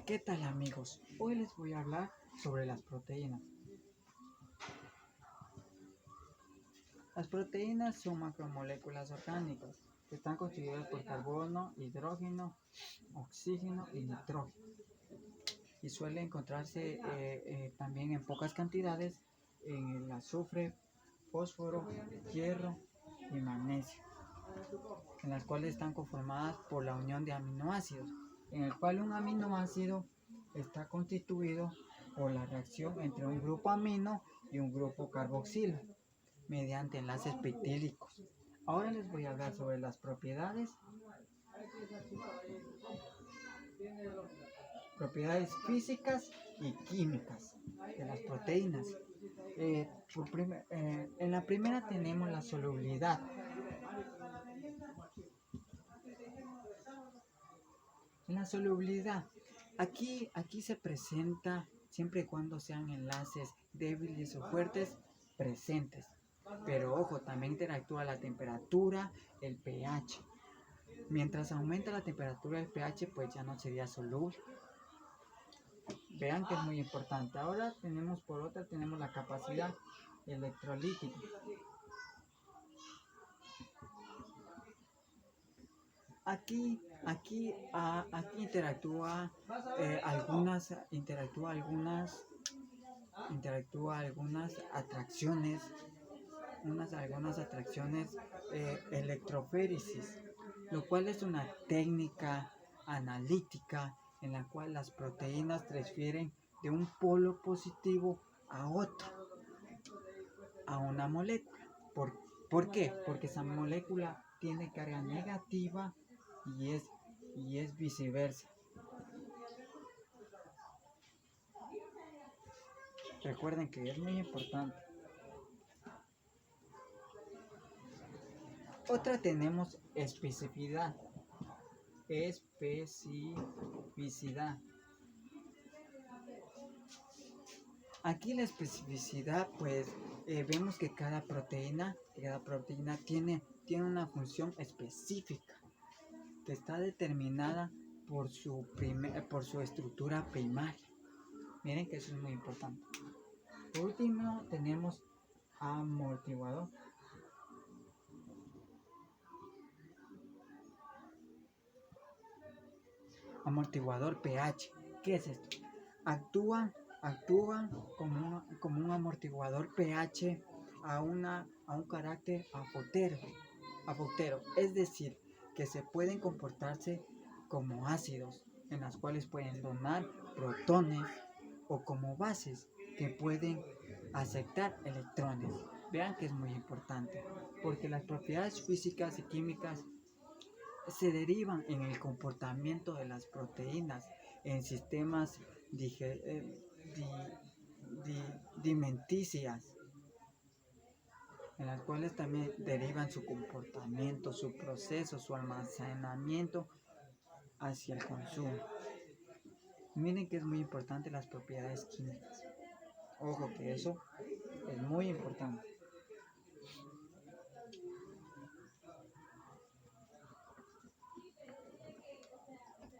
¿Qué tal amigos? Hoy les voy a hablar sobre las proteínas. Las proteínas son macromoléculas orgánicas que están constituidas por carbono, hidrógeno, oxígeno y nitrógeno. Y suele encontrarse también en pocas cantidades en el azufre, fósforo, hierro y magnesio, en las cuales están conformadas por la unión de aminoácidos, en el cual un aminoácido está constituido por la reacción entre un grupo amino y un grupo carboxilo mediante enlaces peptídicos. Ahora les voy a hablar sobre las propiedades físicas y químicas de las proteínas. En la primera tenemos la solubilidad. En la solubilidad, aquí se presenta siempre y cuando sean enlaces débiles o fuertes presentes. Pero ojo, también interactúa la temperatura, el pH. Mientras aumenta la temperatura del pH, pues ya no sería soluble. Vean que es muy importante. Ahora tenemos la capacidad electrolítica. Aquí interactúa algunas atracciones, electroféresis, lo cual es una técnica analítica en la cual las proteínas transfieren de un polo positivo a otro, a una molécula. ¿Por qué? Porque esa molécula tiene carga negativa y es viceversa. Recuerden que es muy importante. Otra tenemos especificidad. Aquí la especificidad, pues vemos que cada proteína tiene una función específica que está determinada por su estructura primaria. Miren que eso es muy importante. Por último tenemos amortiguador. Amortiguador pH. ¿Qué es esto? Actúan como un amortiguador pH a un carácter apotero, es decir, que se pueden comportarse como ácidos, en las cuales pueden donar protones, o como bases, que pueden aceptar electrones. Vean que es muy importante, porque las propiedades físicas y químicas se derivan en el comportamiento de las proteínas en sistemas dimenticias, en las cuales también derivan su comportamiento, su proceso, su almacenamiento hacia el consumo. Miren que es muy importante las propiedades químicas. Ojo que eso es muy importante.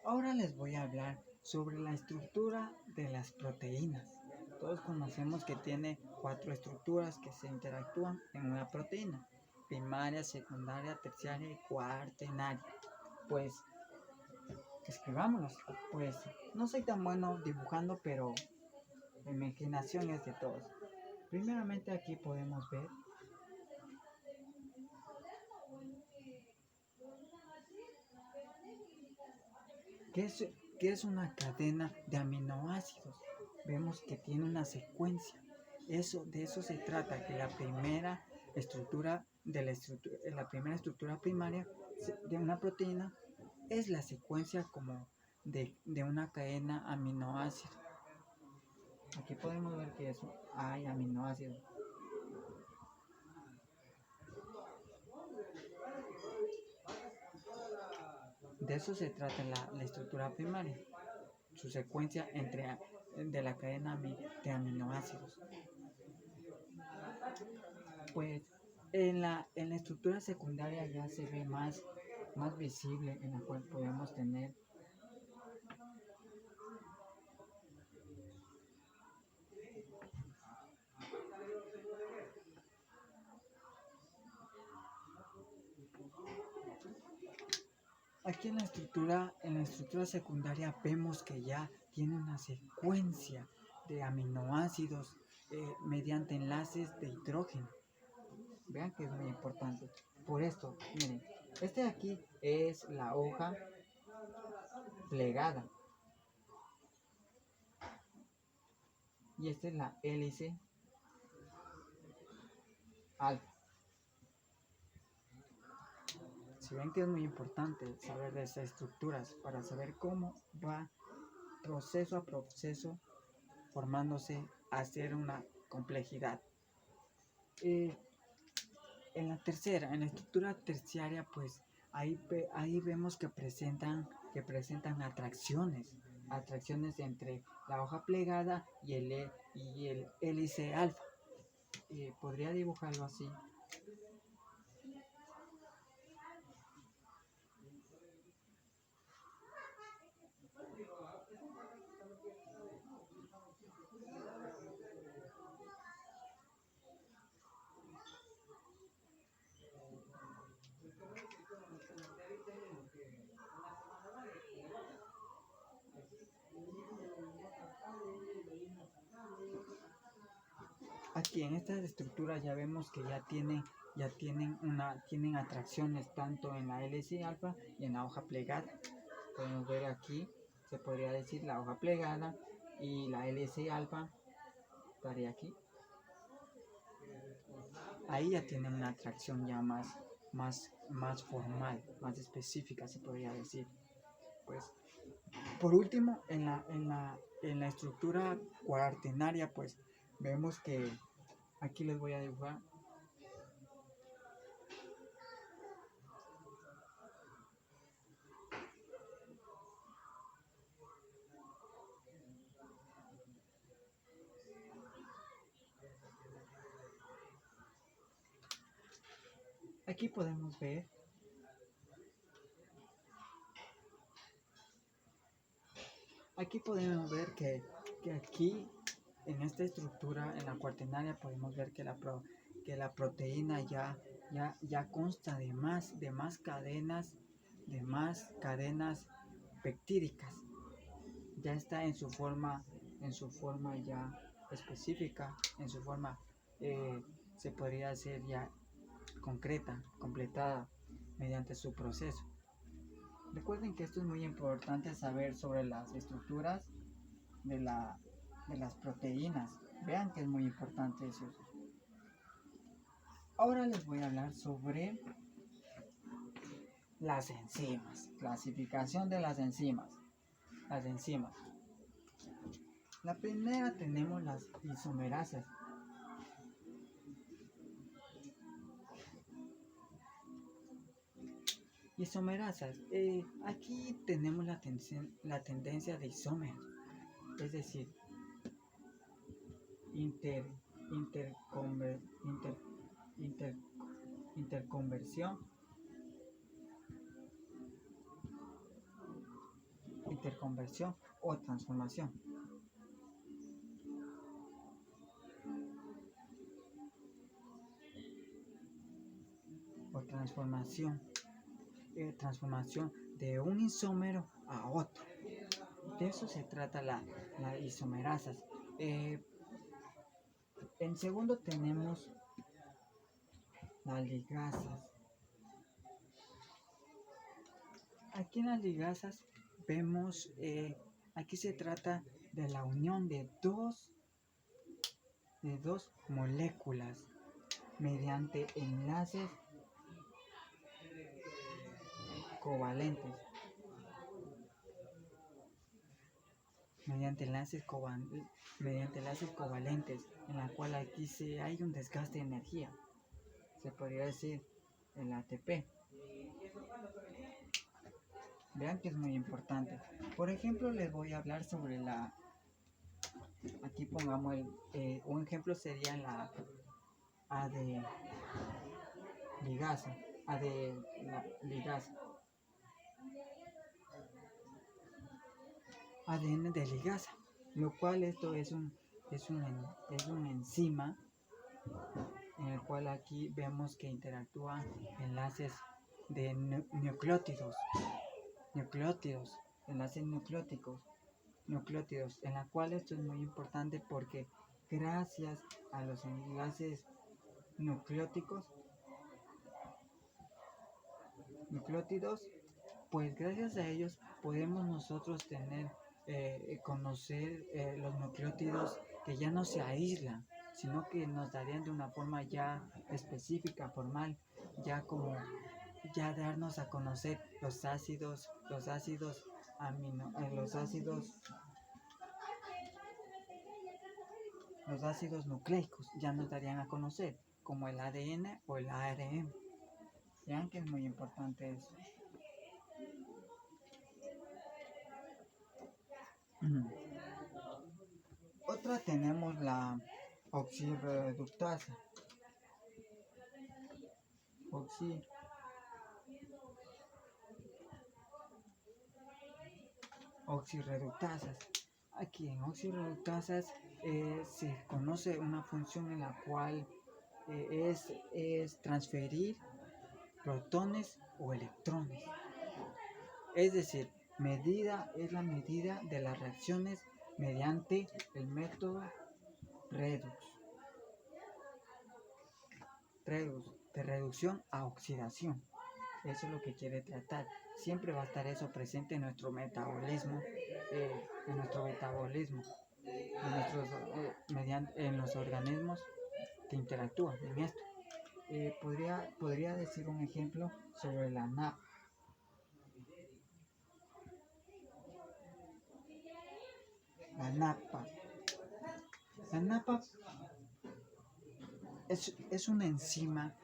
Ahora les voy a hablar sobre la estructura de las proteínas. Todos conocemos que tiene 4 estructuras que se interactúan en una proteína: primaria, secundaria, terciaria y cuaternaria. Pues escribámonos. Pues no soy tan bueno dibujando, pero mi imaginación es de todos. Primeramente aquí podemos ver que es una cadena de aminoácidos. Vemos que tiene una secuencia. De eso se trata, que la primera estructura primaria de una proteína es la secuencia como de una cadena aminoácido. Aquí podemos ver que hay aminoácidos. De eso se trata la estructura primaria, su secuencia de la cadena de aminoácidos. Pues en la estructura secundaria ya se ve más visible, en la cual podemos tener Aquí en la estructura secundaria vemos que ya tiene una secuencia de aminoácidos mediante enlaces de hidrógeno. Vean que es muy importante. Por esto, miren, este de aquí es la hoja plegada y esta es la hélice alfa. Si ven que es muy importante saber de estas estructuras para saber cómo va proceso a proceso formándose a hacer una complejidad. Eh, en la estructura terciaria, pues ahí vemos que presentan atracciones entre la hoja plegada y el hélice alfa. Podría dibujarlo así. Aquí en estas estructuras ya vemos que tienen atracciones tanto en la hélice alfa y en la hoja plegada. Podemos ver aquí, se podría decir la hoja plegada y la hélice alfa estaría aquí. Ahí ya tienen una atracción ya más formal, más específica, se podría decir. Pues, por último, en la estructura cuaternaria, pues vemos que aquí les voy a dibujar. Aquí podemos ver que aquí en esta estructura, en la cuaternaria, podemos ver que la proteína ya consta de más cadenas peptídicas. Ya está en su forma ya específica, en su forma se podría hacer ya concreta, completada mediante su proceso. Recuerden que esto es muy importante saber sobre las estructuras de, de las proteínas. Vean que es muy importante eso. Ahora les voy a hablar sobre las enzimas, clasificación de las enzimas. Las enzimas. La primera tenemos las isomerasas. Isomerasas. Aquí tenemos la tendencia de isómeros, es decir, inter, interconver, inter, inter, interconversión, interconversión o transformación. O transformación de un isómero a otro. De eso se trata la isomerasas. En segundo tenemos las ligasas. Aquí en las ligasas vemos, aquí se trata de la unión de dos moléculas mediante enlaces covalentes. Mediante enlaces covalentes, en la cual aquí hay un desgaste de energía. Se podría decir el ATP. Vean que es muy importante. Por ejemplo, les voy a hablar sobre aquí pongamos un ejemplo sería la A de ligasa. A de la ligasa. ADN de ligasa, lo cual esto es un enzima en el cual aquí vemos que interactúan enlaces de nucleótidos. nucleótidos, enlaces nucleótidos, en la cual esto es muy importante porque gracias a los enlaces nucleóticos, nucleótidos, pues gracias a ellos podemos nosotros conocer los nucleótidos que ya no se aíslan, sino que nos darían de una forma ya específica, formal, ya como ya darnos a conocer los ácidos los ácidos nucleicos, ya nos darían a conocer, como el ADN o el ARN. Vean que es muy importante eso. Otra tenemos la oxirreductasa. Oxirreductasas. Aquí en oxirreductasas se conoce una función en la cual es transferir protones o electrones. Es decir, es la medida de las reacciones mediante el método redox, de reducción a oxidación. Eso es lo que quiere tratar. Siempre va a estar eso presente en nuestro metabolismo, en los organismos que interactúan en esto. Podría decir un ejemplo sobre la NAP. La NAPA. La NAPA es una enzima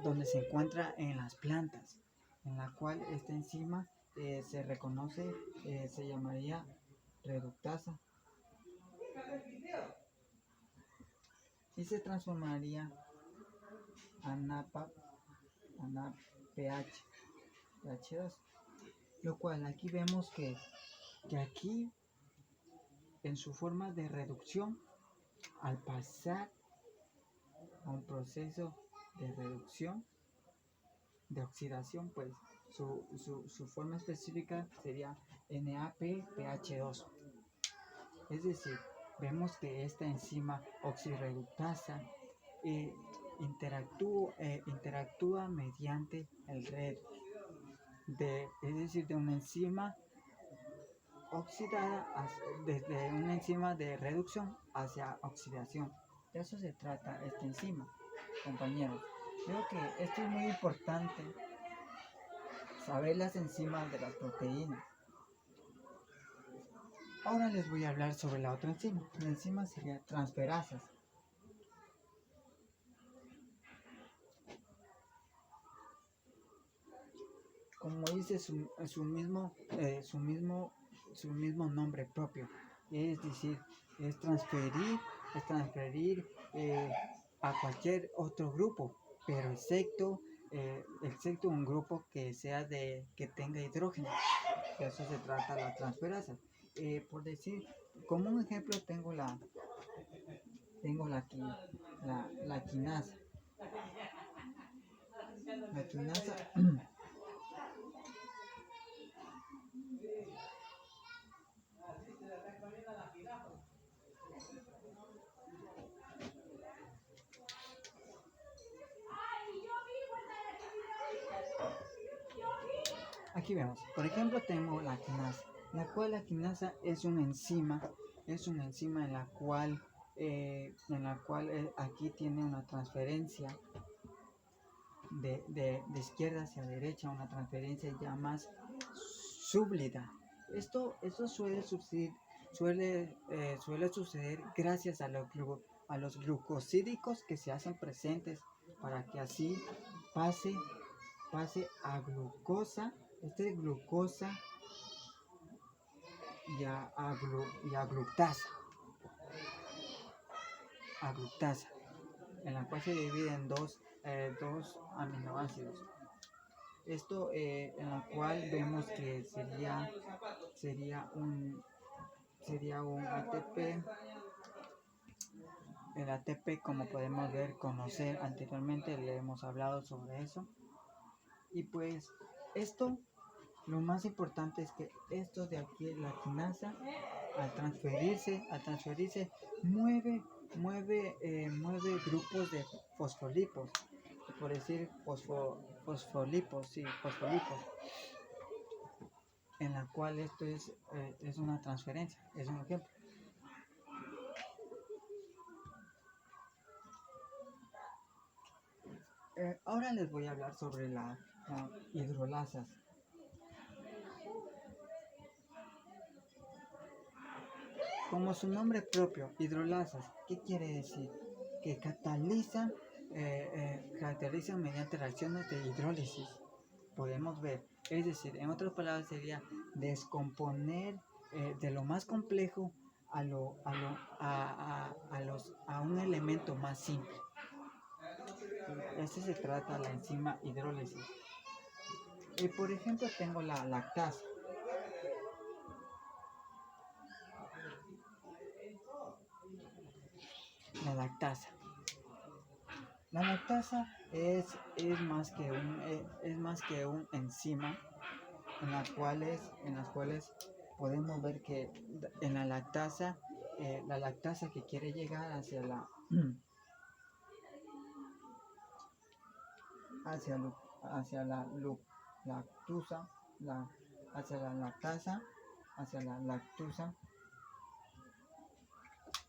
donde se encuentra en las plantas, en la cual esta enzima se reconoce, se llamaría reductasa, y se transformaría a NAPH2, lo cual aquí vemos que aquí en su forma de reducción, al pasar a un proceso de reducción, de oxidación, pues su forma específica sería NAPPH2. Es decir, vemos que esta enzima oxirreductasa interactúa mediante el redox, es decir, de una enzima oxidada desde una enzima de reducción hacia oxidación. De eso se trata esta enzima, compañeros. Creo que esto es muy importante, saber las enzimas de las proteínas. Ahora les voy a hablar sobre la otra enzima. La enzima sería transferasas. Como dice su mismo nombre propio, es decir, es transferir a cualquier otro grupo, pero excepto un grupo que tenga hidrógeno. De eso se trata la transferasa. Por decir, como un ejemplo tengo la quinasa. La quinasa aquí vemos, por ejemplo, tengo la quinasa, la quinasa es una enzima en la cual aquí tiene una transferencia de izquierda hacia derecha, una transferencia ya más súblida. Esto suele suceder gracias a los glucosídicos que se hacen presentes para que así pase a glucosa, glucosa y a gluctasa, en la cual se divide en dos aminoácidos. Esto en la cual vemos que sería un ATP. El ATP, como podemos conocer anteriormente, le hemos hablado sobre eso. Y pues Esto, lo más importante es que esto de aquí, la quinasa, al transferirse, mueve grupos de fosfolipos, por decir fosfolipos, sí, fosfolipos, en la cual esto es una transferencia, es un ejemplo. Ahora les voy a hablar sobre las hidrolasas. Como su nombre propio, hidrolasas, ¿qué quiere decir? Que catalizan mediante reacciones de hidrólisis. Podemos ver, es decir, en otras palabras sería descomponer de lo más complejo a un elemento más simple. Este se trata de la enzima hidrólisis. Y por ejemplo tengo la lactasa. La lactasa. La lactasa es más que un enzima en las cuales podemos ver que en la lactasa que quiere llegar hacia la lactusa, hacia la lactusa,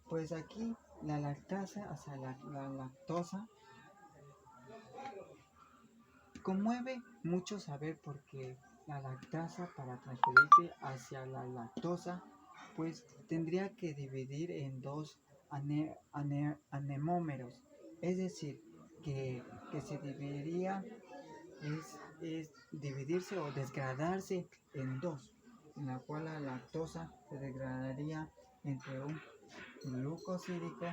pues aquí la lactasa hacia la lactosa conmueve mucho saber porque la lactasa para transferirse hacia la lactosa pues tendría que dividir en dos anemómeros, es decir, que se dividiría es dividirse o desgradarse en dos, en la cual la lactosa se degradaría entre un glucosídico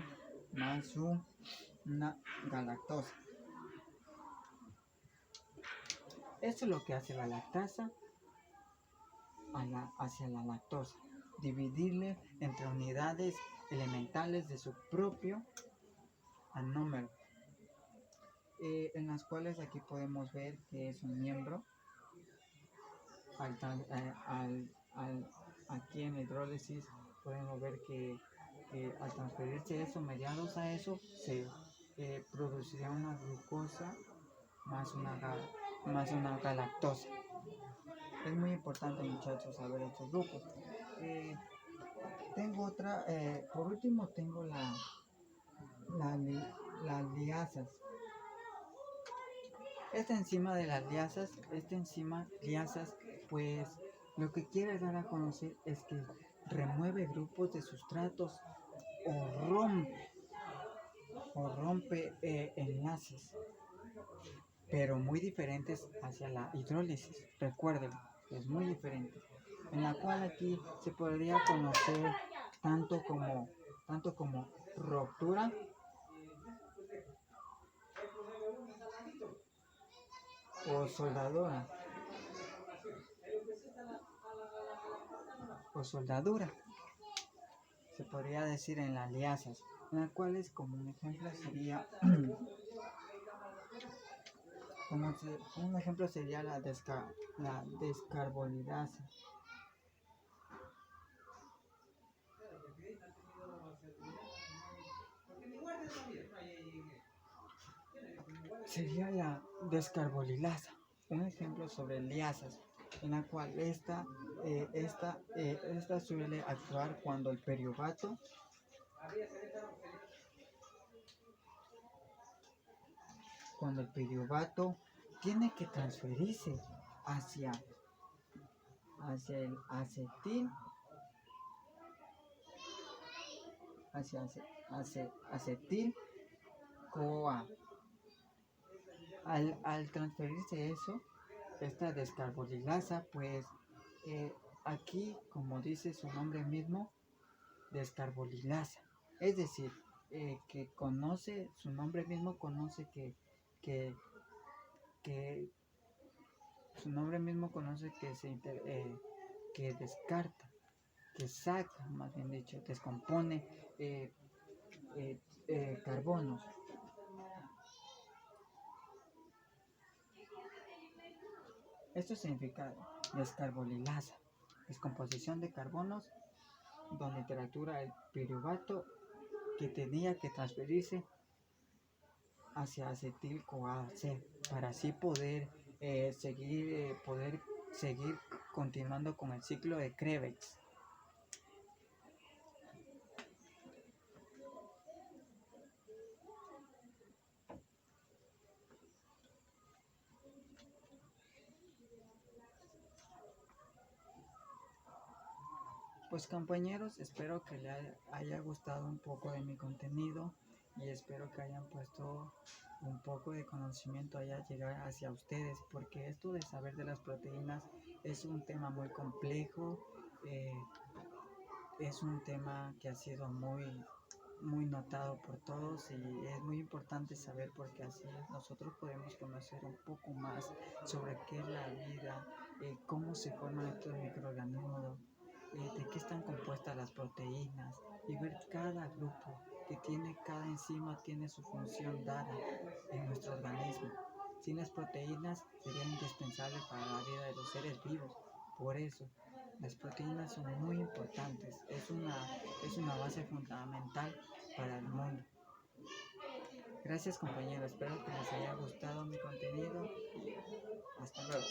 más una galactosa. Esto es lo que hace la lactasa hacia la lactosa, dividirle entre unidades elementales de su propio anómero, en las cuales aquí podemos ver que es un miembro. Aquí en hidrólisis podemos ver que al transferirse eso, mediados a eso, se produciría una glucosa más una galactosa. Es muy importante, muchachos, saber estos grupos. Tengo otra, por último tengo las liasas. Esta enzima liasas, pues lo que quiere dar a conocer es que remueve grupos de sustratos o rompe enlaces, pero muy diferentes hacia la hidrólisis. Recuerden, es muy diferente. En la cual aquí se podría conocer tanto como ruptura o soldadura, se podría decir en las liasas, en las cuales como un ejemplo sería la descarbonilasa. Sería la descarbonilasa, un ejemplo sobre liasas, en la cual esta suele actuar cuando el perióvato tiene que transferirse hacia el acetil, acetil-CoA. Al transferirse eso, esta descarbonilasa, pues aquí, como dice su nombre mismo, descarbonilasa, es decir, que conoce, su nombre mismo conoce que su nombre mismo conoce que descarta, que saca, más bien dicho, descompone carbonos. Esto significa descarbonilasa, descomposición de carbonos, donde interactúa el piruvato que tenía que transferirse hacia acetil-CoA para así poder seguir continuando con el ciclo de Krebs. Pues compañeros, espero que les haya gustado un poco de mi contenido y espero que hayan puesto un poco de conocimiento allá llegar hacia ustedes, porque esto de saber de las proteínas es un tema muy complejo, es un tema que ha sido muy notado por todos y es muy importante saber porque así nosotros podemos conocer un poco más sobre qué es la vida, cómo se forman estos microorganismos, de qué están compuestas las proteínas y ver cada grupo que tiene, cada enzima tiene su función dada en nuestro organismo. Sin las proteínas sería indispensable para la vida de los seres vivos. Por eso, las proteínas son muy importantes, es una base fundamental para el mundo. Gracias compañeros, espero que les haya gustado mi contenido y hasta luego.